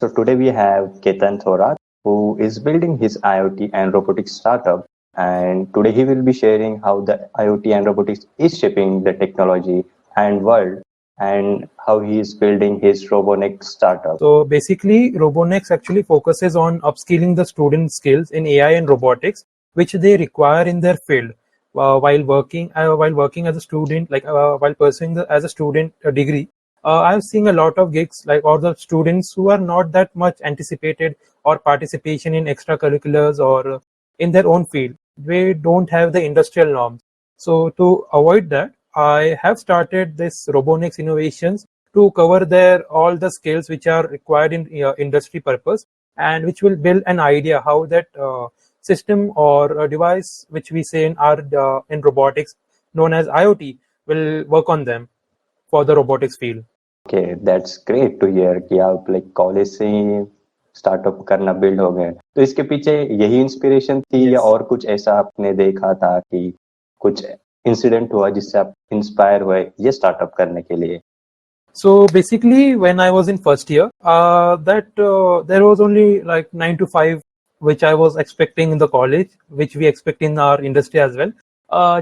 So today we have Ketan Thorat, who is building his IoT and robotics startup. And today he will be sharing how the IoT and robotics is shaping the technology and world, and how he is building his Robonex startup. So basically, Robonex actually focuses on upskilling the student skills in AI and robotics, which they require in their field while working as a student, while pursuing as a student a degree. I've seen a lot of gigs like all the students who are not that much anticipated or participation in extracurriculars or in their own field. They don't have the industrial norms. So to avoid that, I have started this Robonex Innovations to cover their all the skills which are required in industry purpose, and which will build an idea how that system or a device which we say in robotics known as IoT will work on them for the robotics field. Okay, that's great to hear कि आप like college से ही startup करना build हो गए। तो इसके पीछे यही इंस्पिरेशन थी या Yes. और कुछ ऐसा आपने देखा था कि कुछ इंसिडेंट हुआ जिससे आप इंस्पायर हुए ये स्टार्टअप करने के लिए? So basically, when I was in first year, there was only like 9 to 5, which I was expecting in the college, which we expect in our industry as well.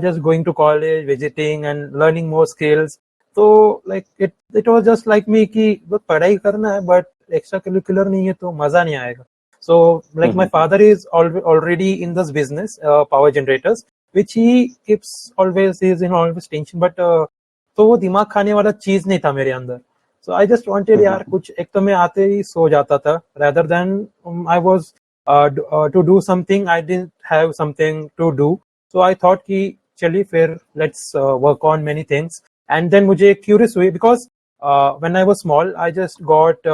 Just going to college, visiting, and learning more skills. So like it was just like me कि बस पढ़ाई करना है, but extra curricular नहीं है तो मजा नहीं आएगा. So like my father is already in this business, power generators, which he keeps always is in always tension, but तो वो दिमाग खाने वाला चीज नहीं था मेरे अंदर. सो आई जस्ट वांटेड यार कुछ, एक तो मैं आते ही सो जाता था rather than I was to do something, I didn't have something to do. So I thought कि चलिए फिर let's work on many things. And then मुझे क्यूरियस हुई because when I was small I just got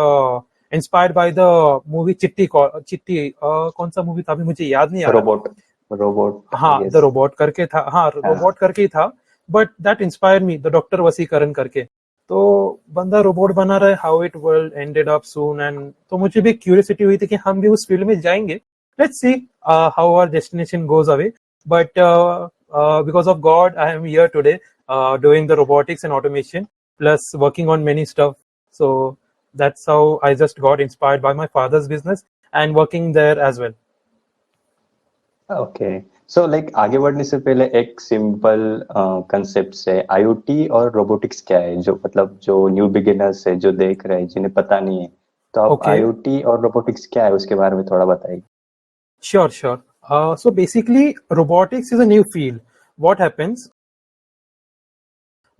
inspired by the movie Chitti. कौन सा movie था अभी मुझे याद नहीं आ रहा. रोबोट हाँ, द यस। रोबोट करके था. हाँ, रोबोट करके ही था. But that inspire me, the doctor वसीकरण करके. तो बंदा रोबोट बना रहा है, how it will ended up soon. And तो मुझे भी क्यूरियोसिटी हुई थी कि हम भी उस फील्ड में जाएंगे. Let's see how our destination goes away. But because of God I am here today doing the robotics and automation plus working on many stuff. So that's how I just got inspired by my father's business and working there as well. Okay, so like आगे बढ़ने से पहले एक simple concept से IoT और robotics क्या है, जो मतलब जो न्यू बिगिनर्स है जो देख रहे हैं जिन्हें पता नहीं है, तो आप Okay. आईओटी और रोबोटिक्स क्या है उसके बारे में थोड़ा बताइए। Sure, sure. So basically, robotics is a new field. What happens?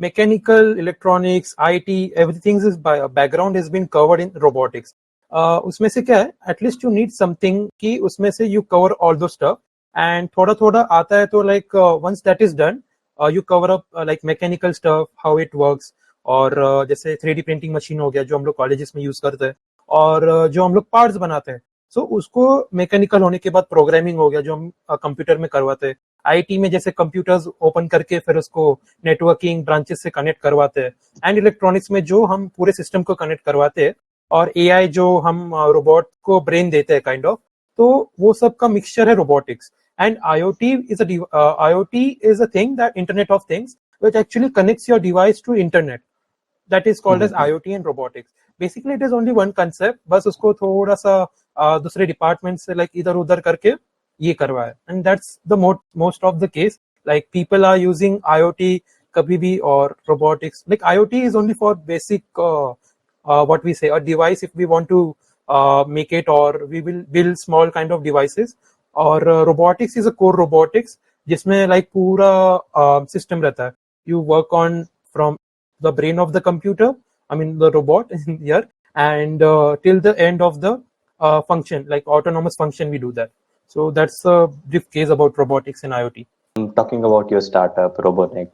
Mechanical, electronics, IT, everything is background has been covered in robotics. उसमें से क्या है? At least you need something कि उसमें से you cover all those stuff. And थोड़ा थोड़ा आता है तो like once that is done, you cover up like mechanical stuff, how it works. और जैसे 3D प्रिंटिंग मशीन हो गया जो हम लोग कॉलेजेस में यूज करते हैं, और जो हम लोग पार्ट्स बनाते हैं. सो उसको मैकेनिकल होने के बाद प्रोग्रामिंग हो गया जो हम कंप्यूटर में करवाते हैं. आईटी में जैसे कंप्यूटर्स ओपन करके फिर उसको नेटवर्किंग ब्रांचेस से कनेक्ट करवाते हैं. एंड इलेक्ट्रॉनिक्स में जो हम पूरे सिस्टम को कनेक्ट करवाते हैं. और एआई जो हम रोबोट को ब्रेन देते हैं काइंड ऑफ. तो वो सब का मिक्सचर है robotics. And IoT is a thing, that Internet of Things, which actually connects your device to internet. That is called as IoT and robotics. Basically, it is only one concept. बस उसको थोड़ा सा दूसरे department से like इधर उधर करके ये करवाया. And that's the most of the case. Like people are using IoT कभी भी, और robotics. Like IoT is only for basic what we say a device if we want to make it, or we will build small kind of devices. और robotics is a core robotics जिसमें like पूरा system रहता है. You work on from the brain of the computer, I mean the robot here, and till the end of the function, like autonomous function, we do that. So that's a brief case about robotics and IoT. Talking about your startup Robonex,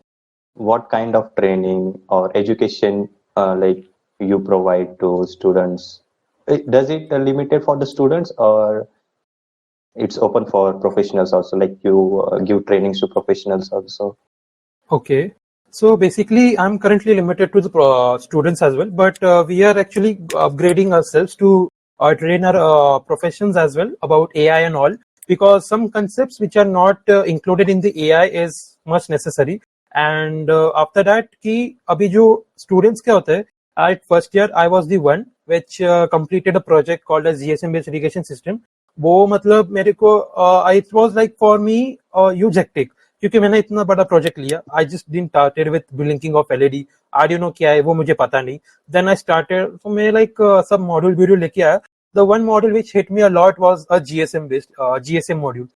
what kind of training or education like you provide to students? Does it limited for the students, or it's open for professionals also, like you give trainings to professionals also? Okay. So basically, I'm currently limited to the students as well, but we are actually upgrading ourselves to train our professions as well about AI and all, because some concepts which are not included in the AI is much necessary. And after that, कि अभी जो students क्या होते हैं, at first year I was the one which completed a project called as GSM based irrigation system. वो मतलब मेरे को it was like for me huge hectic, क्योंकि मैंने इतना बड़ा प्रोजेक्ट लिया. I just didn't started with blinking of LED. Arduino क्या है वो मुझे पता नहीं. Then I started, so मैं like सब मॉड्यूल वीडियो लेके आया. The one module which hit me a lot was a GSM based GSM module.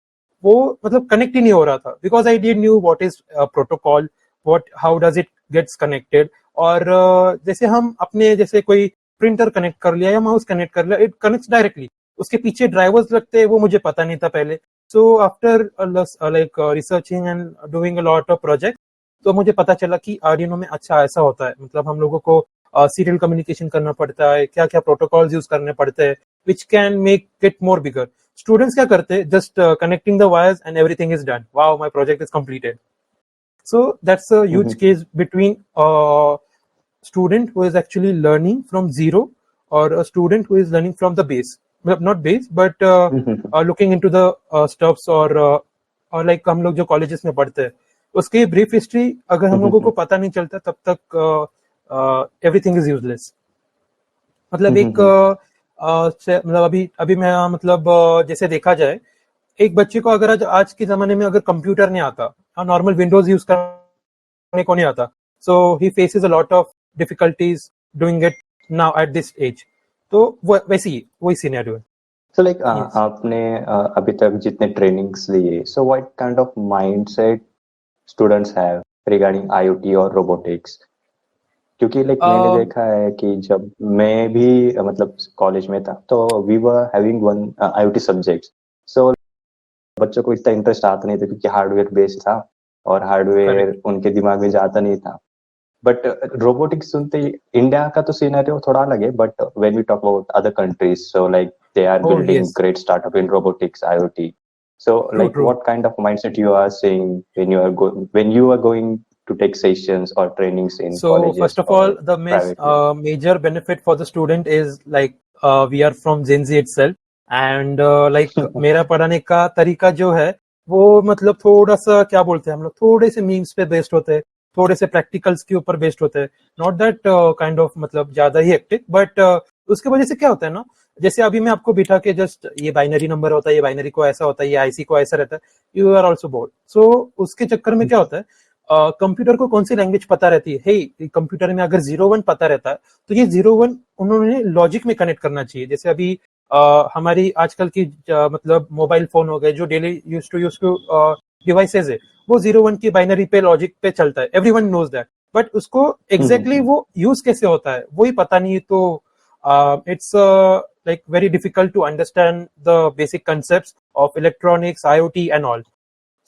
वो मतलब कनेक्ट ही नहीं हो रहा था, because I did knew what is protocol, what how does it gets connected. और जैसे हम अपने जैसे कोई प्रिंटर कनेक्ट कर लिया या माउस कनेक्ट कर लिया, इट कनेक्ट्स डायरेक्टली. उसके पीछे ड्राइवर्स लगते हैं, वो मुझे पता नहीं था पहले. So after like researching and doing a lot of project, तो मुझे पता चला कि आर्डिनो में अच्छा ऐसा होता है. मतलब हम लोगों को सीरियल कम्युनिकेशन करना पड़ता है, क्या क्या प्रोटोकॉल्स यूज करने पड़ते हैं, which can make it more bigger. Students क्या करते हैं, just connecting the wires and everything is done. Wow, my project is completed. So that's a huge Mm-hmm. case between a student who is actually learning from zero or a student who is learning from the base. Well, not base, but Mm-hmm. looking into the stuffs or like हम लोग जो colleges में पढ़ते हैं, उसकी brief history अगर हम लोगों को पता नहीं चलता तब तक everything is useless. मतलब एक मतलब अभी अभी मैं मतलब जैसे देखा जाए, एक बच्चे को अगर आज के जमाने में अगर कंप्यूटर नहीं आता, नॉर्मल विंडोज यूज करने को नहीं आता, so he faces a lot of difficulties doing it now at this age. तो वैसे ही वही सिनेरियो है. So like Yes. आपने अभी तक जितने ट्रेनिंग्स लिए, so what kind of mindset students have regarding IoT और robotics? क्योंकि लाइक मैंने देखा है कि जब मैं भी मतलब कॉलेज में था, तो we were having one IoT subject. So बच्चों को इतना इंटरेस्ट आता नहीं था, क्योंकि हार्डवेयर बेस्ड था और हार्डवेयर Correct. उनके दिमाग में जाता नहीं था. बट रोबोटिक्स सुनते ही इंडिया का तो सिनेरियो थोड़ा अलग है, but when we talk about other countries, so like they are Oh building yes, great startup in robotics IoT. So true, like true. what kind of mindset you are seeing when you are going to take sessions or trainings in So colleges first of or all, the privately? major benefit for the student is like we are from Gen Z itself, and like मेरा पढ़ाने का तरीका जो है वो मतलब थोड़ा सा क्या बोलते हैं हम लोग, थोड़े से मीम्स पे बेस्ड होते हैं, थोड़े से प्रैक्टिकल्स के ऊपर बेस्ड होते हैं. नॉट दैट काइंड ऑफ मतलब ज्यादा ही हेक्टिक, बट उसके वजह से क्या होता है ना, जैसे अभी मैं आपको बिठा के जस्ट ये बाइनरी नंबर होता है, ये बाइनरी को ऐसा होता है, ये आईसी को ऐसा रहता है, यू आर ऑल्सो बोर्ड. सो उसके चक्कर में क्या होता है, कंप्यूटर को कौन सी लैंग्वेज पता रहती है, हे कंप्यूटर में अगर 0 1 पता रहता है, तो ये 0 1 उन्होंने लॉजिक में कनेक्ट करना चाहिए. जैसे अभी हमारी आजकल की मतलब मोबाइल फोन हो गए, जो डेली यूज टू डिवाइसेज है, वो 0 1 की बाइनरी पे लॉजिक पे चलता है. एवरीवन नोज दैट, बट उसको एग्जैक्टली वो यूज कैसे होता है वही पता नहीं. तो it's like very difficult to understand the basic concepts of electronics, IoT and all.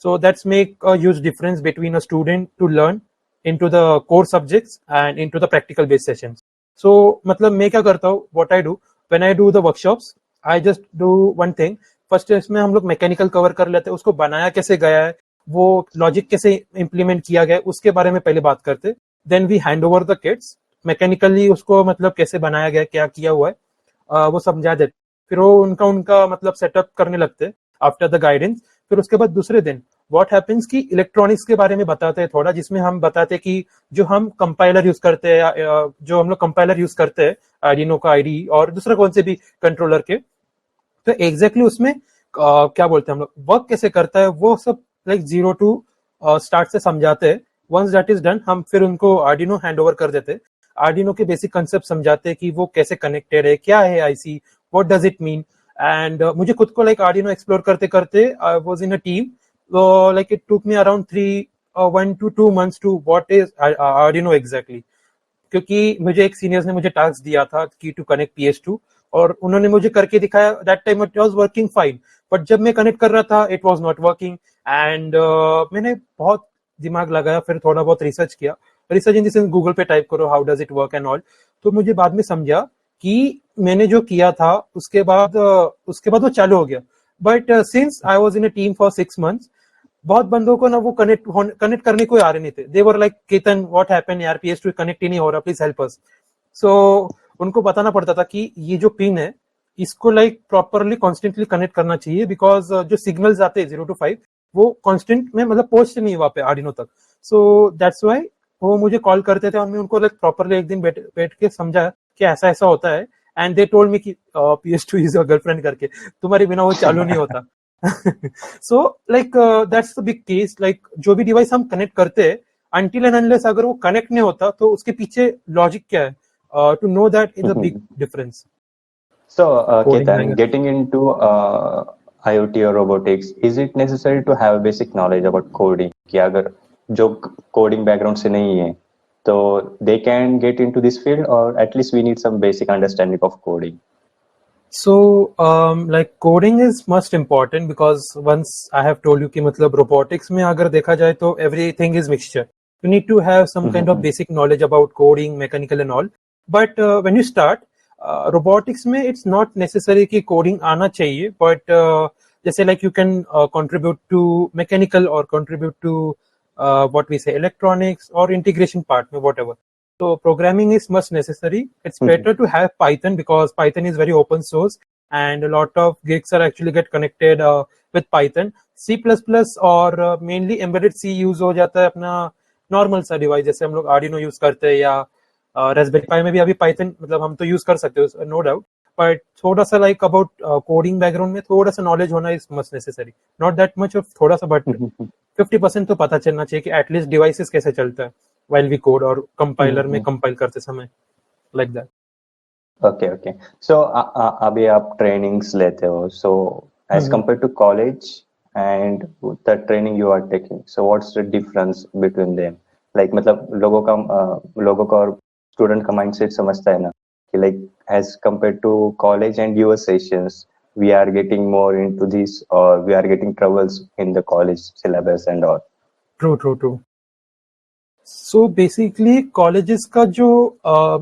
So that's make a huge difference between a student to learn into the core subjects and into the practical based sessions. So मतलब मैं क्या करता हूँ, what I do when I do the workshops, I just do one thing. First इसमें हम लोग mechanical cover कर लेते हैं, उसको बनाया कैसे गया है, वो लॉजिक कैसे इम्प्लीमेंट किया गया है, उसके बारे में पहले बात करते. Then we hand over the kits, mechanically उसको मतलब कैसे बनाया गया, क्या किया हुआ है, वो समझा देते. फिर वो उनका उनका मतलब सेटअप करने लगते आफ्टर द गाइडेंस. फिर उसके बाद दूसरे दिन व्हाट हैपेंस कि इलेक्ट्रॉनिक्स के बारे में बताते हैं थोड़ा, जिसमें हम बताते हैं कि जो हम कंपाइलर यूज करते हैं, जो हम लोग कंपाइलर यूज करते हैं आर्डिनो का आईडी और दूसरा कौन से भी कंट्रोलर के, तो एग्जैक्टली उसमें क्या बोलते हैं हम लोग, वर्क कैसे करता है, वो सब लाइक 0 टू स्टार्ट से समझाते हैं. वंस दैट इज डन, हम फिर उनको आर्डिनो हैंड ओवर कर देते. आर्डिनो के बेसिक कंसेप्ट समझाते हैं कि वो कैसे कनेक्टेड है, क्या है IC, what does it mean. And मुझे खुद को लाइक आर्डिनो एक्सप्लोर करते करते I was in a team, like it took me around 1 to 2 months to what is Arduino exactly. क्योंकि मुझे एक सीनियर्स ने मुझे टास्क दिया था कि टू कनेक्ट PS2, और उन्होंने मुझे करके दिखाया. That time it was working fine, but जब मैं कनेक्ट कर रहा था it was not working. And मैंने बहुत दिमाग लगाया, फिर थोड़ा बहुत रिसर्च किया. Research in the sense Google पे टाइप करो how does it work and all. तो मुझे बाद में समझा कि मैंने जो किया था उसके बाद वो चालू हो गया. But since I was in a team for 6 months, बहुत बंदों को ना वो कनेक्ट करने को आ रहे नहीं थे. They were like, Ketan what happened यार, PS2 कनेक्ट ही नहीं हो रहा, प्लीज हेल्प अस. सो उनको बताना पड़ता था कि ये जो पिन है इसको लाइक प्रॉपरली कॉन्स्टेंटली कनेक्ट करना चाहिए, बिकॉज जो सिग्नल्स आते हैं 0 to 5 वो कांस्टेंट में मतलब पहुंचते नहीं वहां पे आर्डिनो तक. सो दैट्स व्हाई वो मुझे कॉल करते थे और मैं उनको लाइक प्रॉपरली एक दिन बैठ के समझा कि ऐसा ऐसा होता है. एंड दे टोल्ड मी कि PS2 इज योर गर्लफ्रेंड करके, तुम्हारे बिना वो चालू नहीं होता. So like that's the big case. Like जो भी डिवाइस हम कनेक्ट करते हैं, until and unless अगर वो कनेक्ट नहीं होता तो उसके पीछे लॉजिक क्या है, to know that is a big difference. So, Coding Ketan, language. getting into IoT or robotics, is it necessary to have basic knowledge about coding? कि अगर जो coding background से नहीं है, तो they can get into this field, or at least we need some basic understanding of coding. So, like coding is most important because once I have told you कि मतलब robotics में अगर देखा जाए तो everything is mixture. You need to have some kind of basic knowledge about coding, mechanical and all. But when you start robotics में, it's not necessary कि coding आना चाहिए. But जैसे like you can contribute to mechanical or contribute to what we say electronics or integration part में, whatever. So programming is much necessary. It's better to have Python because Python is very open source and a lot of gigs are actually get connected with Python. C++ और mainly embedded C use हो जाता है अपना normal सा device, जैसे हम लोग Arduino use करते हैं या Raspberry Pi में भी अभी Python मतलब हम तो यूज कर सकते हो, नो डाउट. बट थोड़ा सा लाइक अबाउट कोडिंग बैकग्राउंड में थोड़ा सा नॉलेज होना is must necessary. Not that much of थोड़ा सा, बट 50% तो पता चलना चाहिए कि एटलीस्ट डिवाइसेस कैसे चलता है while we code और कंपाइलर में कंपाइल करते समय, like that. Okay, okay. So, अभी आप trainings लेते हो. So, as compared to college and the training you are taking, so what's the difference between them? Like, मतलब लोगों का और student का mindset समझता है ना कि like as compared to college and your sessions, we are getting more into this, or we are getting troubles in the college syllabus and all. True. So basically colleges का जो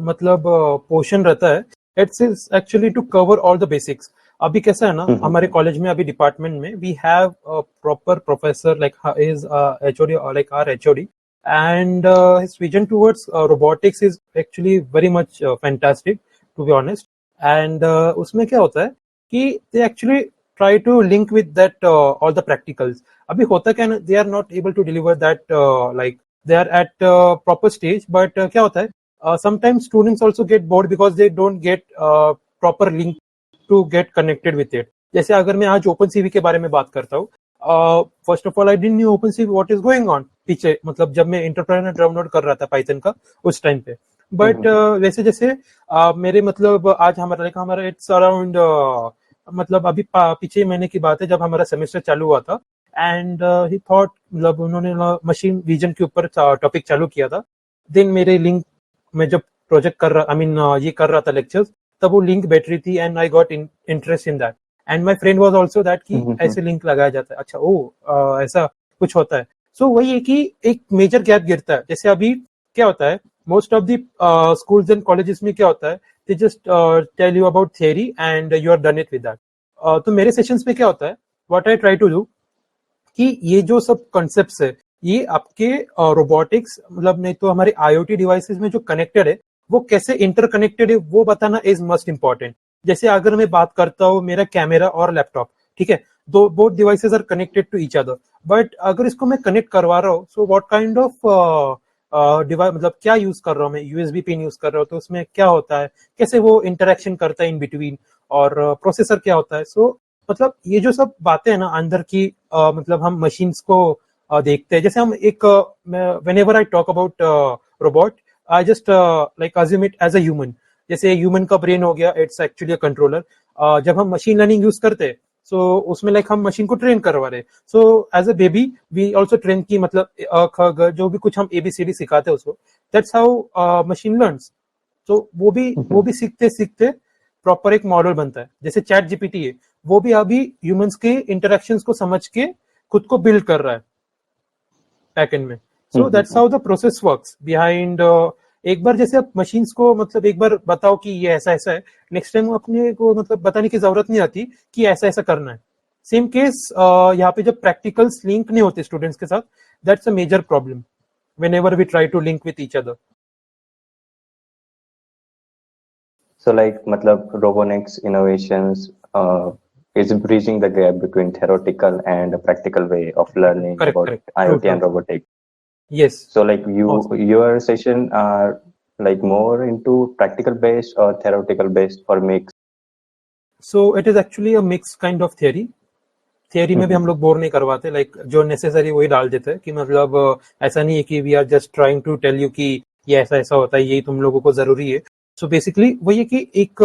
मतलब portion रहता है, it's actually to cover all the basics. अभी कैसा है ना, हमारे कॉलेज में अभी डिपार्टमेंट में we have proper professor like is HOD, like our HOD, and his vision towards robotics is actually very much fantastic, to be honest. And उसमें क्या होता है कि they actually try to link with that all the practicals. अभी होता क्या है, they are not able to deliver that like they are at proper stage, but क्या होता है, sometimes students also get bored because they don't get proper link to get connected with it. जैसे अगर मैं आज ओपन सीवी के बारे में बात करता हूँ, first of all I didn't knew open CV what is going on पीछे, मतलब जब मैं इंटरप्रेनर डाउनलोड कर रहा था पाइथन का उस टाइम पे. बट वैसे जैसे मेरे मतलब आज हमारा इट्स अराउंड मतलब अभी पीछे महीने की बात है जब हमारा सेमेस्टर चालू हुआ था. एंड ही थॉट, मतलब उन्होंने मशीन विजन के ऊपर टॉपिक चालू किया था. देन मेरे लिंक में जब प्रोजेक्ट कर रहा ये कर रहा था लेक्चर्स, तब वो लिंक बैठ रही थी and I got interest in that. And my friend was also that कि ऐसे लिंक लगाया जाता है, अच्छा ओ ऐसा कुछ होता है. सो वही है कि एक मेजर गैप गिरता है. जैसे अभी क्या होता है, most of the schools and colleges में क्या होता है, they just tell you about theory and you are done it with that. तो मेरे सेशंस में क्या होता है, what I try to do कि ये जो सब कॉन्सेप्ट्स है ये आपके रोबोटिक्स मतलब नहीं तो हमारे आईओटी डिवाइसेस में जो कनेक्टेड है वो कैसे इंटरकनेक्टेड है वो बताना इज मस्ट इंपॉर्टेंट. जैसे अगर मैं बात करता हूँ मेरा कैमरा और लैपटॉप, ठीक है, दो both devices are connected to each other, but अगर इसको मैं कनेक्ट करवा रहा हूँ, so what kind of device, मतलब क्या यूज कर रहा हूँ मैं, यूएसबी पिन यूज कर रहा हूँ तो उसमें क्या होता है, कैसे वो इंटरेक्शन करता है इन बिटवीन, और प्रोसेसर क्या होता है. सो मतलब ये जो सब बातें हैं ना अंदर की, मतलब हम मशीन्स को देखते हैं. जैसे हम एक whenever I talk about robot, I just like assume it as a human. जैसे ह्यूमन का ब्रेन हो गया, इट्स एक्चुअली अ कंट्रोलर. जब हम मशीन लर्निंग यूज करते हैं सो उसमें लाइक हम मशीन को ट्रेन करवा रहे. So as a baby we also train की मतलब जो भी कुछ हम एबीसीडी सिखाते हैं उसको, दैट्स हाउ मशीन लर्न्स. तो वो भी सीखते सीखते प्रॉपर एक मॉडल बनता है. जैसे चैट जीपीटी है, वो भी अभी ह्यूमंस के इंटरेक्शंस को समझ के खुद को बिल्ड कर रहा है बैकएंड में. So that's how the process works behind. एक बार जैसे आप मशीन्स को मतलब एक बार बताओ कि ये ऐसा ऐसा है, नेक्स्ट टाइम अपने को मतलब बताने की जरूरत नहीं आती कि ऐसा ऐसा करना है. सेम केस यहाँ पे जब प्रैक्टिकल्स लिंक नहीं होते स्टूडेंट्स के साथ, that's a major problem whenever we try to link with each other. So like matlab robotics innovations is bridging the gap between theoretical and a practical way of learning Correct. about IoT and robotics. Yes. So like your session are like more into practical based or theoretical based or mix? So it is actually a mixed kind of theory. Theory में भी हम लोग bore नहीं करवाते, like जो necessary वही डाल देते हैं कि मतलब ऐसा नहीं है कि we are just trying to tell you कि ये ऐसा ऐसा होता है, यही तुम लोगों को जरूरी है. सो बेसिकली वही है कि एक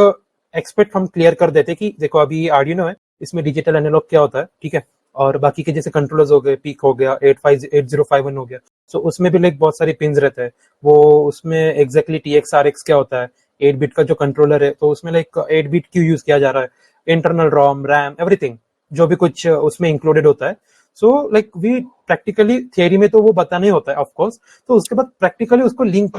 एक्सपेक्ट हम क्लियर कर देते कि देखो अभी आर्डिनो है, इसमें डिजिटल एनालॉग क्या होता है, ठीक है, और बाकी के जैसे कंट्रोलर्स हो गए, पीक हो गया, 8051 हो गया, सो उसमें भी लाइक बहुत सारी पिन्स रहते हैं. वो उसमें एग्जैक्टली TX RX क्या होता है, 8 बिट का जो कंट्रोलर है, तो उसमें लाइक 8 बिट क्यों यूज किया जा रहा है, इंटरनल रोम, रैम, एवरीथिंग जो भी कुछ उसमें इंक्लूडेड होता है. So like we practically, theory में तो वो बताना ही होता है ऑफ कोर्स, तो उसके बाद प्रैक्टिकली उसको लिंक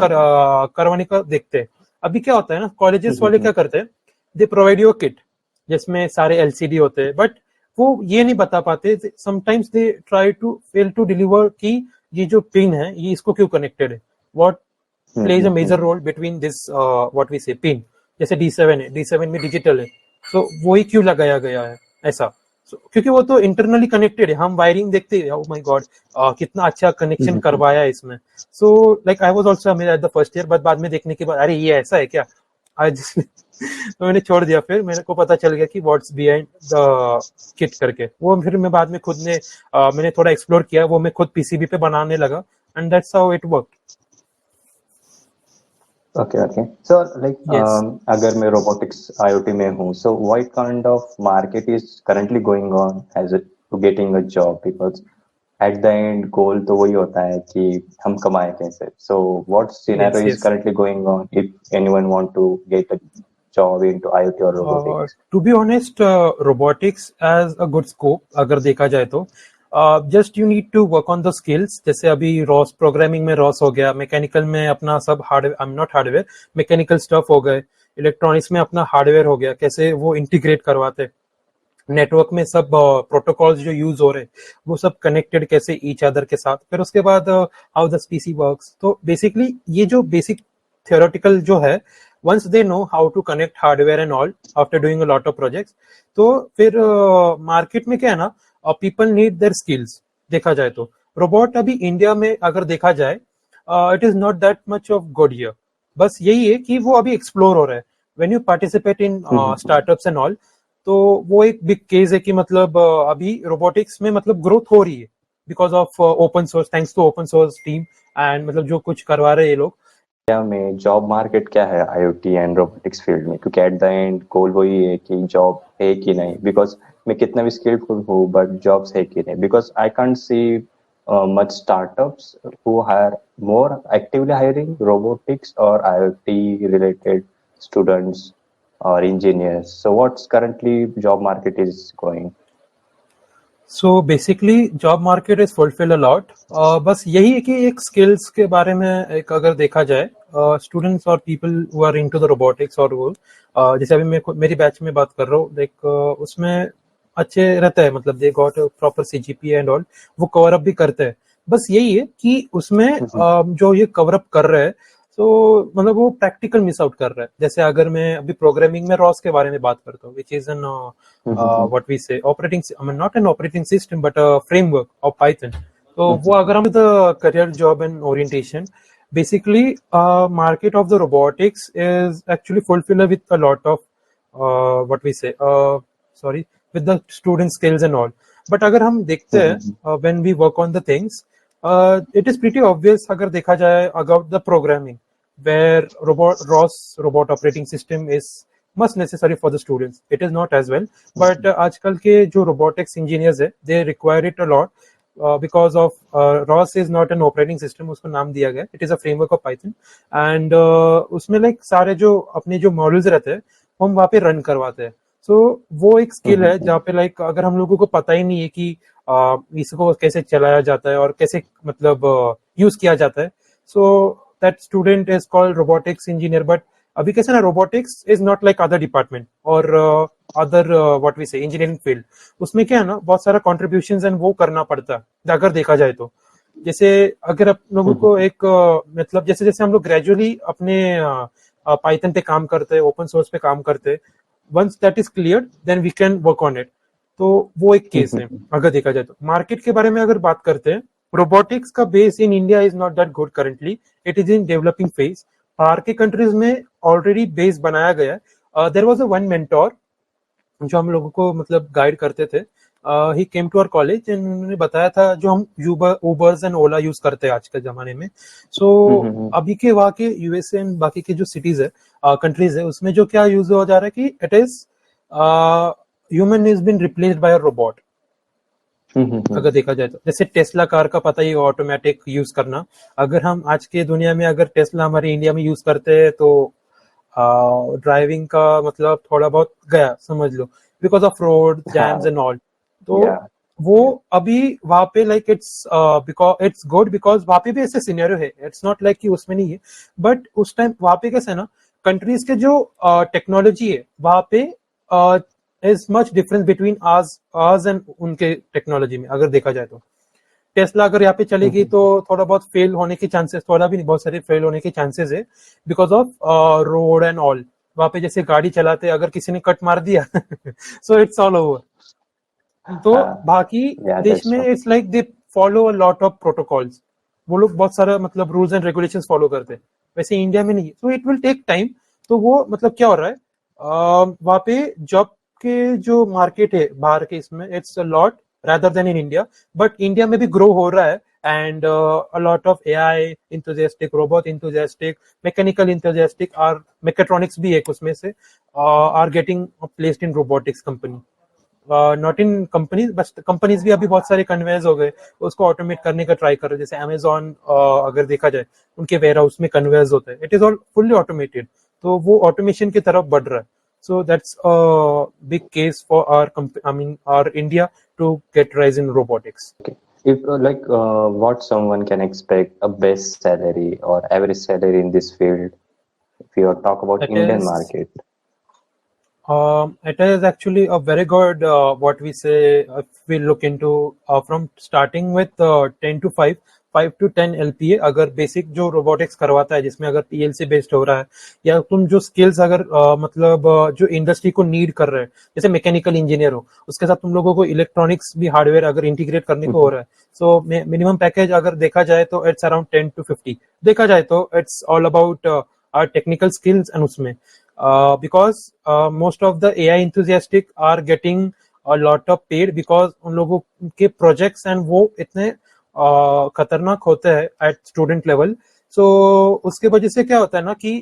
करवाने का देखते हैं. अभी क्या होता है ना, कॉलेजेस वाले क्या करते हैं, दे प्रोवाइड यू किट जिसमें सारे LCD होते हैं, बट वो ये नहीं बता पाते, sometimes they try to fail to deliver कि ये जो पिन है ये इसको क्यों कनेक्टेड है, what plays a major role between this what we say pin. जैसे D7 है, D7 में डिजिटल है, तो वो ही क्यों लगाया गया है ऐसा. क्योंकि वो तो इंटरनली कनेक्टेड है, हम वायरिंग देखते हैं, ओह माय गॉड कितना अच्छा कनेक्शन करवाया है इसमें. So like I was also at the first year, but बाद में देखने के बाद अरे ये ऐसा है क्या आज तो मैंने छोड़ दिया. फिर मेरे को पता चल गया कि व्हाट्स बिहाइंड द किट करके, वो फिर मैं बाद में खुद ने मैंने थोड़ा एक्सप्लोर किया, वो मैं खुद PCB पे बनाने लगा, and that's how it work. Okay, okay. So, like, yes. अगर मैं robotics IoT में हूँ, so what kind of market is currently going on as a to getting a job? Because at the end goal तो वही होता है कि हम कमाए कैसे. So, what Yes, scenario is yes. currently going on if anyone want to get a job into IoT or robotics? To be honest, robotics as a good scope अगर देखा जाए तो just you need to work on the skills. जैसे अभी Ross programming में Ross हो गया, mechanical में अपना सब hardware, I am not hardware, mechanical stuff हो गए, इलेक्ट्रॉनिक्स में अपना हार्डवेयर हो गया, कैसे वो इंटीग्रेट करवाते, नेटवर्क में सब प्रोटोकॉल्स जो यूज हो रहे वो सब कनेक्टेड कैसे ईच अदर के साथ, फिर उसके बाद हाउ द PC वर्क्स. तो बेसिकली ये जो बेसिक थियोरेटिकल जो है, once they know how to connect hardware and all after doing a lot of projects, तो फिर मार्केट में क्या है ना, पीपल नीड देयर स्किल्स. देखा जाए तो रोबोट अभी इंडिया में अगर देखा जाए, it is not that much of good here. बस यही है कि वो अभी एक्सप्लोर हो रहा है. When you participate in startups and all, तो वो एक बिग केस है कि मतलब अभी रोबोटिक्स में मतलब ग्रोथ हो रही है because of open source, thanks to open source team, and मतलब जो कुछ करवा रहे हैं ये लोग. इंडिया में जॉब मार्केट क्या है IoT एंड रोबोटिक्स फील्ड में? क्योंकि एट द एंड गोल वही है कि जॉब है कि नहीं. बिकॉज मैं कितना भी स्किलफुल हूँ बट जॉब्स है कि नहीं. Because I can't see much startups who hire more actively hiring robotics or IoT related students or engineers. So what's currently job market is going? So basically job market is fulfil a lot. बस यही है कि एक skills के बारे में एक अगर देखा जाए, स्टूडेंट्स और people who are into the robotics और वो जैसे अभी मेरी बैच में बात कर रहा हूँ, लाइक उसमें अच्छे रहता है, मतलब they got proper CGPA and all, वो कवर अप भी करते हैं. बस यही है कि उसमें जो ये कवर अप कर रहे हैं, तो मतलब वो प्रैक्टिकल मिस आउट कर रहा है. जैसे अगर मैं अभी प्रोग्रामिंग में रॉस के बारे में बात करता हूँ, which is an what we say operating, I mean not an operating system but a framework of Python. तो वो अगर हम the career job and orientation, basically market of the robotics is actually fulfilled with a lot of what we say sorry, with the student skills and all. but अगर हम देखते हैं when we work on the things, it is pretty obvious अगर देखा जाए about the programming, where ROS robot operating system is must necessary for the students. It is not as well, but आजकल के जो robotics engineers है, they require it a lot because of ROS is not an operating system, उसको नाम दिया गया. It is a framework of Python, and उसमें like सारे जो अपने जो मॉडल्स रहते हैं हम वहाँ पे रन करवाते हैं. सो वो एक स्किल है जहाँ पे लाइक अगर हम लोगों को पता ही नहीं है कि इसको कैसे चलाया जाता है और कैसे मतलब यूज किया जाता है, so that student is called robotics engineer. But अभी कैसे ना, robotics is not like other department और अदर व्हाट वी से इंजीनियरिंग फील्ड. उसमें क्या है ना, बहुत सारा कॉन्ट्रीब्यूशन एंड वो करना पड़ता है अगर देखा जाए तो. जैसे अगर आप लोगों को एक मतलब जैसे जैसे हम लोग ग्रेजुअली अपने पाइथन पे काम करते हैं, ओपन सोर्स पे काम करते हैं, once that is cleared then we can work on it. तो वो एक केस है अगर देखा जाए तो. मार्केट के बारे में अगर बात करते हैं, रोबोटिक्स का base in India is not that good currently, it is in developing phase. बाहर के कंट्रीज में ऑलरेडी बेस बनाया गया है. There was a one mentor जो हम लोगों को मतलब गाइड करते थे. He came to our college and उन्होंने बताया था जो हम उबर्स एंड ओला यूज करते हैं आज के जमाने में. सो अभी के वहाँ के यूएसए एंड बाकी के जो सिटीज है, कंट्रीज है, उसमें जो क्या यूज हो जा रहा है कि it is human is been replaced by a robot. अगर देखा जाए तो जैसे टेस्ला कार का पता ही, ऑटोमेटिक यूज करना. अगर हम आज के दुनिया में अगर टेस्ला हमारे इंडिया में यूज करते हैं तो ड्राइविंग का मतलब थोड़ा बहुत गया समझ लो, because of road jams and all. तो वो अभी वहां पे like it's because it's good because वहां पे भी ऐसे सिनेरियो है. इट्स नॉट लाइक कि उसमें नहीं है, बट उस टाइम वहां पे कैसे है ना, कंट्रीज के जो टेक्नोलॉजी है वहां पे is much difference between ours and उनके टेक्नोलॉजी में. अगर देखा जाए तो टेस्ला अगर यहाँ पे चलेगी तो थोड़ा बहुत फेल होने के चांसेस, थोड़ा भी नहीं बहुत सारे फेल होने के चांसेस है because of road and all. वहां पे जैसे गाड़ी चलाते अगर किसी ने कट मार दिया सो इट्स ऑल ओवर. तो बाकी देश में it's like they follow a lot of protocols. वो लोग बहुत सारा मतलब रूल्स एंड रेगुलेशंस फॉलो करते हैं. वैसे इंडिया में नहीं है, so it will take time. तो वो मतलब क्या हो रहा है, वहां पे जॉब के जो मार्केट है बाहर के, इसमें it's a lot rather than in India, but India में भी grow हो रहा है. And a lot of AI enthusiastic, robot enthusiastic, mechanical enthusiastic और mechatronics भी एक उसमें से are getting placed in robotics company. Not in companies, बस कंपनीज भी अभी बहुत सारे कन्वेयर्स हो गए, उसको ऑटोमेट करने का ट्राई कर रहे हैं. जैसे अमेजॉन अगर देखा जाए उनके वेयर हाउस में कन्वेयर्स होते हैं, it is all fully automated. तो वो ऑटोमेशन की तरफ बढ़ रहा है. So that's a big case for our India to get rise in robotics. Okay. If what someone can expect a best salary or average salary in this field, if you talk about Indian market? It is actually a very good what we say if we look into from starting with 10 to 5 to 10 LPA. अगर basic जो robotics करवाता है जिसमें अगर PLC based हो रहा है, या तुम जो स्किल्स अगर मतलब जो इंडस्ट्री को नीड कर रहे हैं, जैसे मैकेनिकल इंजीनियर हो, उसके साथ तुम लोगों को इलेक्ट्रॉनिक्स भी हार्डवेयर अगर इंटीग्रेट करने को हो रहा है, सो मिनिमम पैकेज अगर देखा जाए तो इट्स अराउंड 10 to 50. देखा जाए तो it's all about our technical skills and उसमें because most of the AI enthusiastic are getting a lot of paid because उन लोगों के प्रोजेक्ट्स एंड वो इतने खतरनाक होते हैं एट स्टूडेंट लेवल. सो उसके वजह से क्या होता है ना कि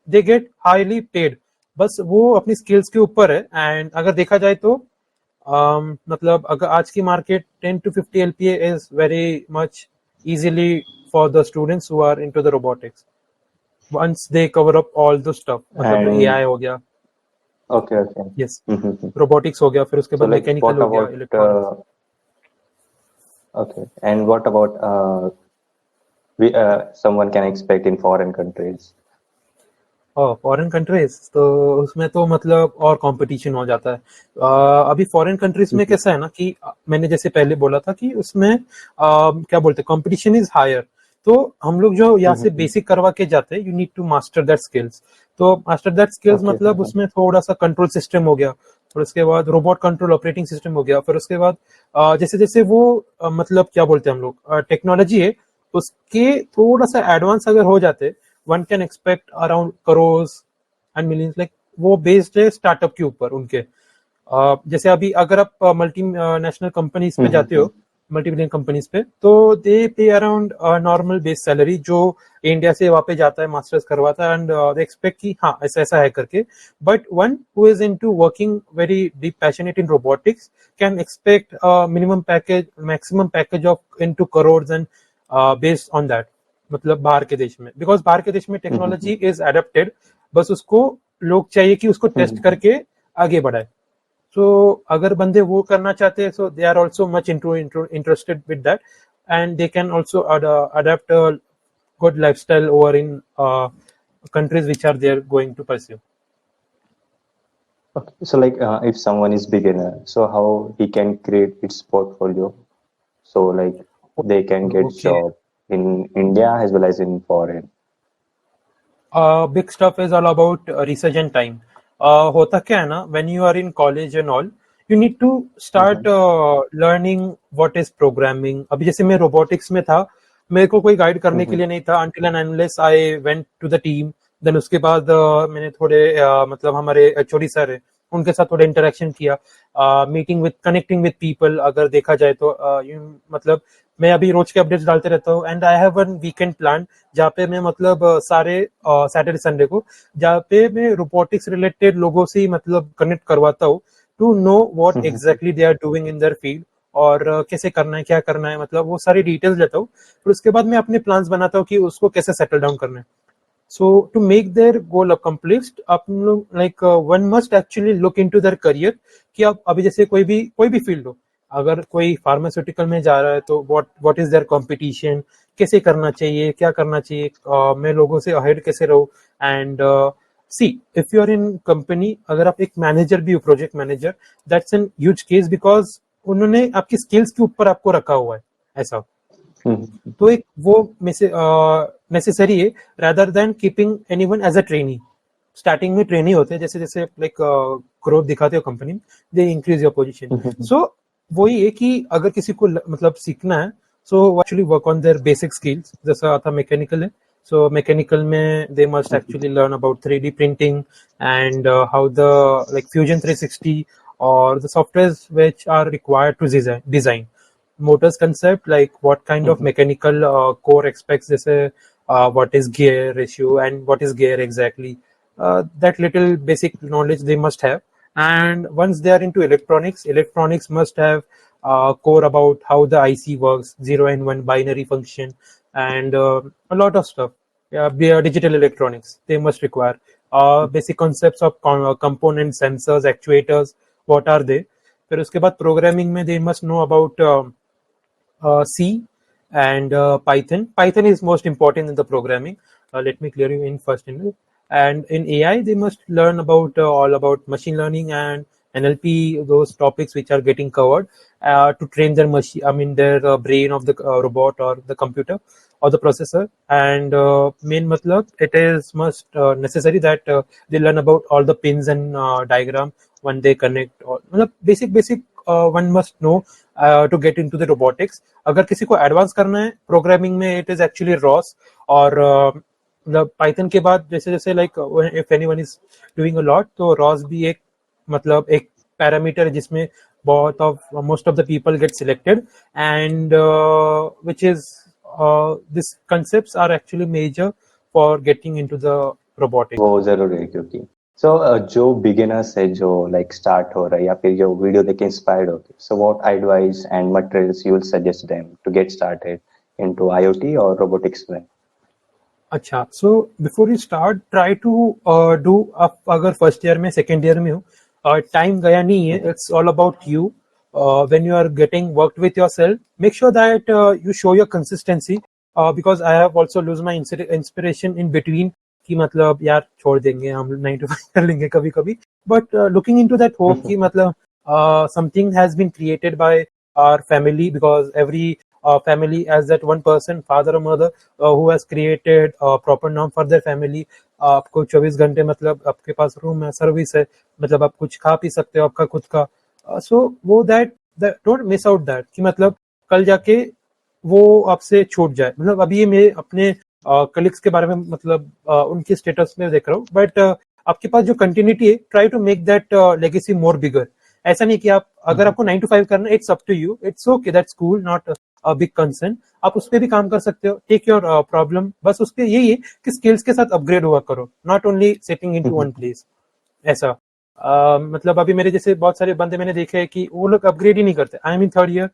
दे गेट हाईली पेड. बस वो अपनी स्किल्स के ऊपर है. एंड अगर देखा जाए तो मतलब अगर आज की market 10 to 50 LPA is very much easily for the students who are into the robotics once they cover up all the stuff. मतलब AI हो गया, okay, yes, robotics हो गया, फिर उसके बाद mechanical हो गया, electronics. Okay, and what about someone can expect in foreign countries? Foreign countries तो उसमें तो मतलब और कंपटीशन हो जाता है. अभी फॉरेन कंट्रीज में कैसा है ना कि मैंने जैसे पहले बोला था कि उसमें क्या बोलते हैं, कंपटीशन इज हायर. तो हम लोग जो यहाँ से बेसिक करवा के जाते हैं, you need to master that skills. तो मास्टर दैट स्किल्स मतलब उसमें थोड़ा सा कंट्रोल सिस्टम हो गया, फिर उसके बाद रोबोट कंट्रोल ऑपरेटिंग सिस्टम हो गया, फिर उसके बाद जैसे जैसे वो मतलब क्या बोलते हैं हम लोग टेक्नोलॉजी है उसके थोड़ा सा एडवांस अगर हो जाते, one can expect around crores and millions. Like वो बेस्ड है स्टार्टअप के ऊपर उनके. जैसे अभी अगर आप मल्टी नेशनल कंपनीज पे जाते हो, मल्टी बिलियन कंपनीज पे, तो दे पे अराउंड नॉर्मल बेस सैलरी जो इंडिया से वहां पे जाता है, मास्टर्स करवाता है, एंड दे एक्सपेक्ट कि हाँ ऐसा ऐसा है करके. But one who is into working very deep passionate in robotics can expect minimum package, maximum package of into crores and based on that. मतलब बाहर के देश में, बिकॉज बाहर के देश में टेक्नोलॉजी इज एडेप्टेड, बस उसको लोग चाहिए कि उसको टेस्ट करके आगे बढ़ाए. So अगर बंदे वो करना चाहते हैं, so they are also much interested with that, and they can also adapt a good lifestyle over in countries which are they are going to pursue. Okay, so if someone is beginner, so how he can create its portfolio, so like they can get job in India as well as in foreign. Big stuff is all about research and time. होता क्या है ना, when you are in college and all, you need to start learning what is programming. अभी जैसे मैं robotics में था, मेरे को कोई गाइड करने के लिए नहीं था until and unless I went to the team. Then उसके बाद मैंने थोड़े मतलब हमारे एचओडी सर है उनके साथ थोड़ा इंटरेक्शन किया, meeting with connecting with people. अगर देखा जाए तो मतलब मैं अभी रोज के अपडेट्स डालते रहता हूँ, and I have one weekend plan जहाँ पे मैं मतलब सारे सैटरडे संडे को जहाँ पे मैं रोबोटिक्स रिलेटेड लोगों से ही मतलब कनेक्ट करवाता हूँ to know what exactly they are doing in their field, और कैसे करना है क्या करना है, मतलब वो सारी डिटेल्स लेता हूँ। फिर उसके बाद मैं अपने प्लान्स बनाता हूँ कि उसको कैसे सेटल डाउन करना है। So to make their goal accomplished, आप लोग like one must actually look into their career कि आप अभी जैसे कोई भी फील्ड हो, अगर कोई फार्मास्यूटिकल में जा रहा है तो what is their competition, कैसे करना चाहिए क्या करना चाहिए, मैं लोगों से अहेड कैसे रहूँ। And see if you are in company, अगर आप एक मैनेजर भी हो, project manager, that's an huge case because उन्होंने आपकी स्किल्स के ऊपर आपको रखा हुआ है ऐसा। तो एक वो में से नेसेसरी है rather than keeping anyone as a trainee. Starting में ट्रेनी होते हैं, जैसे जैसे लाइक ग्रोथ दिखाते हो company, they increase your position. So वही है कि अगर किसी को मतलब सीखना है, so actually work on there basic skills. जैसा था मैकेनिकल है, so mechanical में they must actually learn about 3D printing and how the like Fusion 360 or the softwares which are required to design motors concept, like what kind of mechanical core aspects this what is gear ratio and what is gear exactly, that little basic knowledge they must have. And once they are into electronics must have core about how the IC works, 0 and 1 binary function, and a lot of stuff. Yeah, digital electronics they must require basic concepts of components, sensors, actuators, what are they. फिर उसके बाद programming में they must know about C and Python. Python is most important in the programming. Let me clear you in first. And in AI, they must learn about all about machine learning and NLP, those topics which are getting covered to train their machine. I mean, their brain of the robot or the computer or the processor. And main matlab, it is must necessary that they learn about all the pins and diagram when they connect. Or basic one must know to get into the robotics. अगर किसी को advance करना है programming में, it is actually Ross. और मतलब Python के बाद जैसे जैसे like if anyone is doing a lot, तो रॉस भी एक मतलब एक पैरामीटर जिसमें बहुत of most of the people get selected, and which is this concepts are actually major for getting into the robotics. वो जरूरी है क्योंकि जो बिगिनर्स है जो लाइक स्टार्ट हो रहा है या फिर जो वीडियो देख के इंस्पायर्ड होते हैं, so what advice and materials you will suggest them to get started into IoT और रोबोटिक्स में? अच्छा, so before you start try to do, आप अगर फर्स्ट ईयर में सेकेंड ईयर में हो, टाइम गया नहीं है, it's all about you. when you are getting worked with yourself, make sure that you show your consistency, because I have also lose my inspiration in between कि मतलब यार छोड़ देंगे हम 9 to 5 कर लेंगे कभी कभी, but looking into that hope कि मतलब something has been created by our family, because every family has that one person, father or mother, who has created a proper norm for their family. आपको 24 घंटे मतलब आपके पास room है, service है, मतलब आप कुछ खा पी सकते हो आपका खुद का। सो वो that don't miss out that कि मतलब कल जाके वो आपसे छूट जाए। मतलब अभी ये मैं अपने कलीग्स के बारे में मतलब उनके स्टेटस में देख रहा हूँ, बट आपके पास जो कंटिन्यूटी है, try to make that legacy more bigger. ऐसा नहीं कि आप अगर आपको 9 to 5 करना है, it's up to you, it's okay, that's cool, not a big concern. आप उस पर भी काम कर सकते हो, टेक योर प्रॉब्लम, बस उस पर यही है कि स्किल्स के साथ अपग्रेड हुआ करो, not only sitting in to one place ऐसा। मतलब अभी मेरे जैसे बहुत सारे बंदे मैंने देखे हैं कि वो लोग अपग्रेड ही नहीं करते। I am in third year,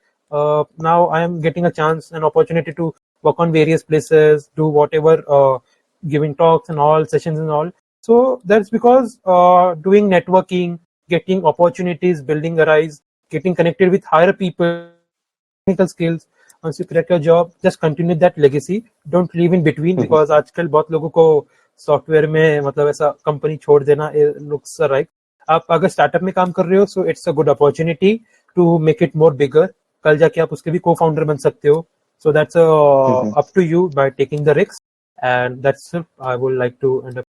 now I am getting a chance an opportunity to work on various places, do whatever, giving talks and all, sessions and all. So that's because doing networking, getting opportunities, building a rise, getting connected with higher people, technical skills. Once you crack your job, just continue that legacy. Don't leave in between, because आजकल बहुत लोगों को software में मतलब ऐसा company छोड़ देना looks right. आप अगर स्टार्टअप में काम कर रहे हो, so it's a good opportunity to make it more bigger. कल जाके आप उसके भी को फाउंडर बन सकते हो। So that's up to you by taking the risks, and that's it. I would like to end up.